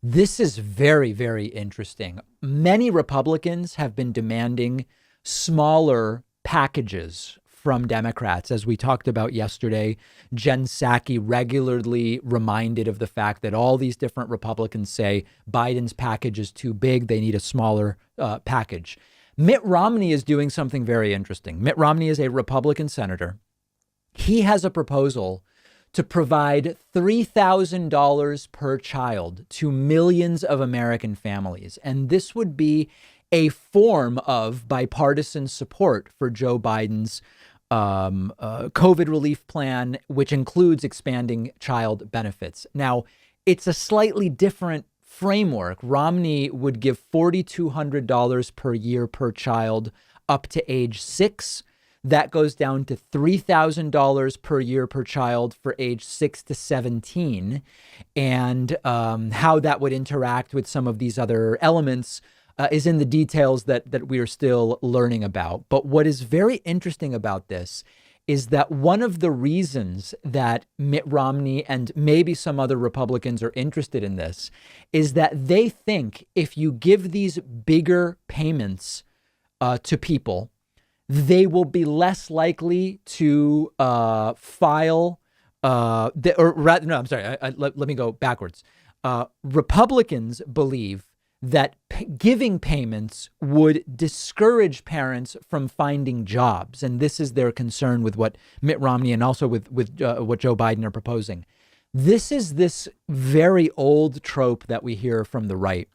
This is very, very interesting. Many Republicans have been demanding smaller packages from Democrats. As we talked about yesterday, Jen Psaki regularly reminded of the fact that all these different Republicans say Biden's package is too big. They need a smaller package. Mitt Romney is doing something very interesting. Mitt Romney is a Republican senator. He has a proposal to provide $3,000 per child to millions of American families. And this would be a form of bipartisan support for Joe Biden's COVID relief plan, which includes expanding child benefits. Now, it's a slightly different framework. Romney would give $4,200 per year per child up to age 6. That goes down to $3,000 per year per child for age 6 to 17. And how that would interact with some of these other elements is in the details that we are still learning about. But what is very interesting about this is that one of the reasons that Mitt Romney and maybe some other Republicans are interested in this is that they think if you give these bigger payments to people, they will be less likely to file. Let me go backwards. Republicans believe that giving payments would discourage parents from finding jobs. And this is their concern with what Mitt Romney and also with what Joe Biden are proposing. This is this very old trope that we hear from the right,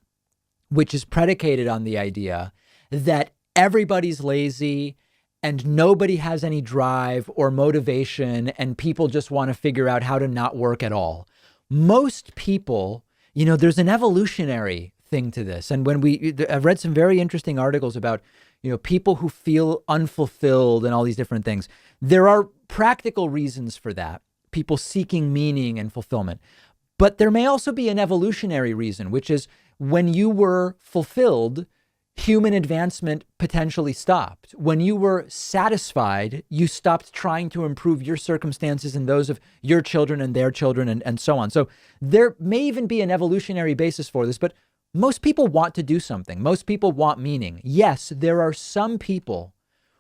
which is predicated on the idea that everybody's lazy and nobody has any drive or motivation, and people just want to figure out how to not work at all. Most people, there's an evolutionary thing to this. And I've read some very interesting articles about, people who feel unfulfilled and all these different things. There are practical reasons for that, people seeking meaning and fulfillment. But there may also be an evolutionary reason, which is when you were fulfilled, human advancement potentially stopped. When you were satisfied, you stopped trying to improve your circumstances and those of your children and their children and so on. So there may even be an evolutionary basis for this, but most people want to do something. Most people want meaning. Yes, there are some people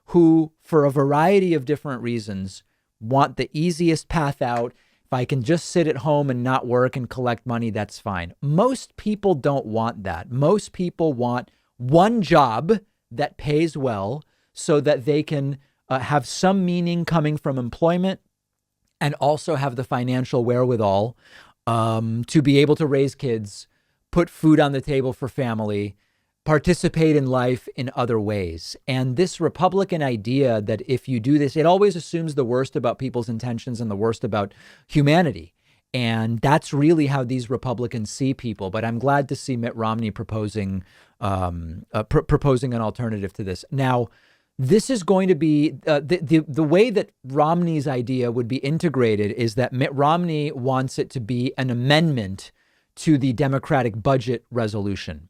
who, for a variety of different reasons, want the easiest path out. If I can just sit at home and not work and collect money, that's fine. Most people don't want that. Most people want one job that pays well so that they can have some meaning coming from employment and also have the financial wherewithal to be able to raise kids, put food on the table for family, participate in life in other ways. And this Republican idea that if you do this, it always assumes the worst about people's intentions and the worst about humanity. And that's really how these Republicans see people. But I'm glad to see Mitt Romney proposing an alternative to this. Now, this is going to be the way that Romney's idea would be integrated is that Mitt Romney wants it to be an amendment to the Democratic budget resolution.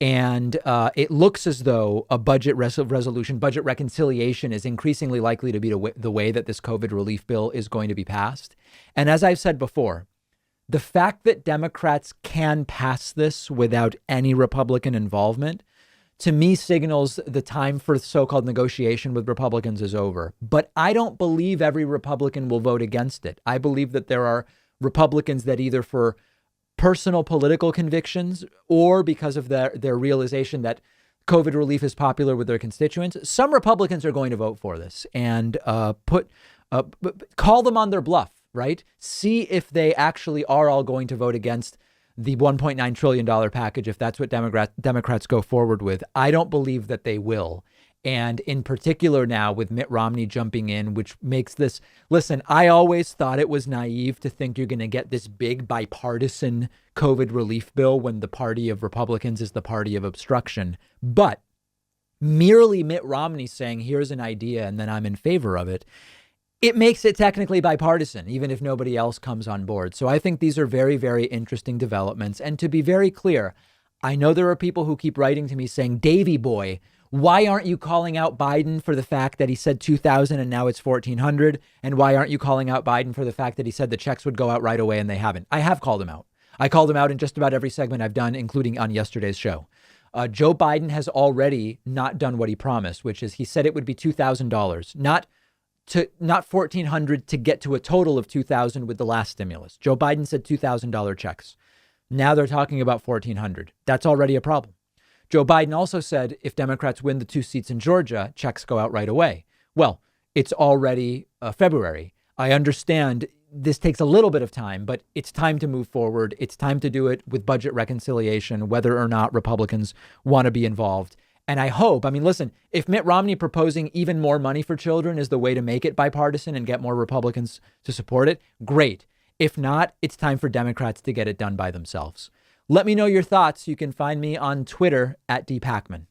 And it looks as though a budget resolution, budget reconciliation is increasingly likely to be the way that this COVID relief bill is going to be passed. And as I've said before, the fact that Democrats can pass this without any Republican involvement, to me, signals the time for so-called negotiation with Republicans is over. But I don't believe every Republican will vote against it. I believe that there are Republicans that either for personal political convictions or because of their realization that COVID relief is popular with their constituents, some Republicans are going to vote for this and call them on their bluff, right? See if they actually are all going to vote against the $1.9 trillion package, if that's what Democrats go forward with. I don't believe that they will. And in particular now with Mitt Romney jumping in, which makes this, listen, I always thought it was naive to think you're going to get this big bipartisan COVID relief bill when the party of Republicans is the party of obstruction. But merely Mitt Romney saying, here's an idea, and then I'm in favor of it, it makes it technically bipartisan, even if nobody else comes on board. So I think these are very, very interesting developments. And to be very clear, I know there are people who keep writing to me saying, Davy boy, why aren't you calling out Biden for the fact that he said 2,000 and now it's 1,400? And why aren't you calling out Biden for the fact that he said the checks would go out right away and they haven't? I have called him out. I called him out in just about every segment I've done, including on yesterday's show. Joe Biden has already not done what he promised, which is he said it would be $2,000, not $1,400 to get to a total of $2,000 with the last stimulus. Joe Biden said $2,000 checks. Now they're talking about $1,400. That's already a problem. Joe Biden also said if Democrats win the 2 seats in Georgia, checks go out right away. Well, it's already February. I understand this takes a little bit of time, but it's time to move forward. It's time to do it with budget reconciliation, whether or not Republicans want to be involved. And I hope, I mean, listen, if Mitt Romney proposing even more money for children is the way to make it bipartisan and get more Republicans to support it, great. If not, it's time for Democrats to get it done by themselves. Let me know your thoughts. You can find me on Twitter at @DPakman.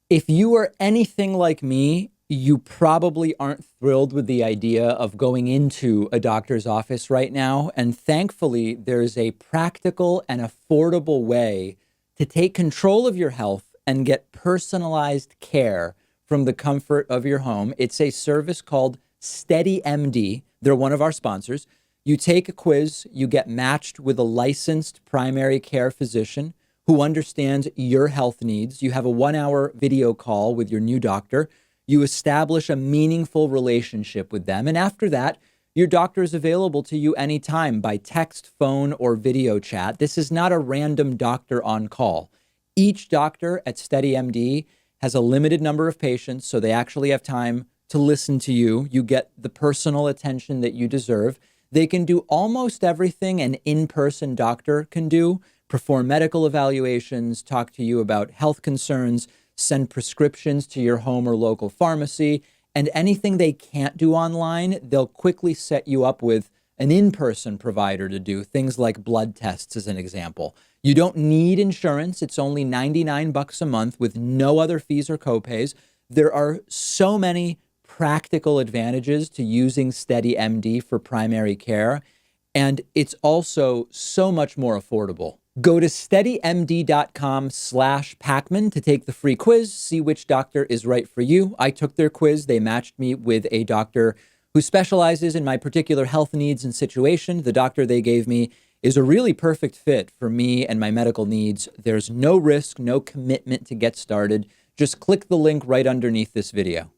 If you are anything like me, you probably aren't thrilled with the idea of going into a doctor's office right now. And thankfully, there's a practical and affordable way to take control of your health and get personalized care from the comfort of your home. It's a service called SteadyMD. They're one of our sponsors. You take a quiz, you get matched with a licensed primary care physician who understands your health needs. You have a 1-hour video call with your new doctor. You establish a meaningful relationship with them. And after that, your doctor is available to you anytime by text, phone, or video chat. This is not a random doctor on call. Each doctor at SteadyMD has a limited number of patients, so they actually have time to listen to you. You get the personal attention that you deserve. They can do almost everything an in-person doctor can do: perform medical evaluations, talk to you about health concerns, send prescriptions to your home or local pharmacy, and anything they can't do online, they'll quickly set you up with an in-person provider to do, things like blood tests, as an example. You don't need insurance. It's only $99 a month with no other fees or copays. There are so many practical advantages to using SteadyMD for primary care, and it's also so much more affordable. Go to steadymd.com/Pakman to take the free quiz, see which doctor is right for you. I took their quiz. They matched me with a doctor who specializes in my particular health needs and situation. The doctor they gave me is a really perfect fit for me and my medical needs. There's no risk, no commitment to get started. Just click the link right underneath this video.